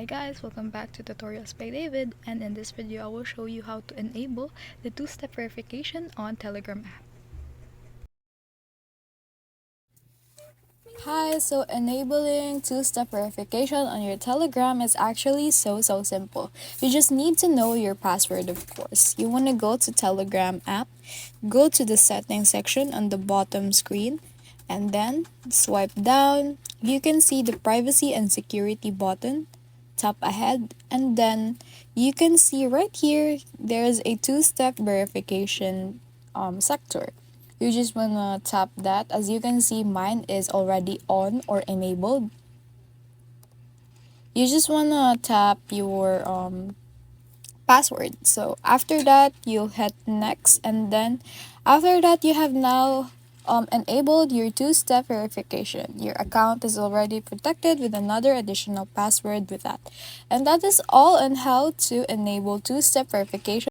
Hi guys, welcome back to Tutorials by David, and in this video I will show you how to enable the two-step verification on Telegram app. Hi, so enabling two-step verification on your Telegram is actually so simple. You just need to know your password, of course. You want to go to Telegram app, go to the settings section on the bottom screen, and then swipe down. You can see the privacy and security button. Tap ahead, and then you can see right here there's a two-step verification sector. You just wanna tap that. As you can see, mine is already on or enabled. You just wanna tap your password. So after that, you'll hit next, and then after that, you have now enabled your two-step verification. Your account is already protected with another additional password with that. And that is all on how to enable two-step verification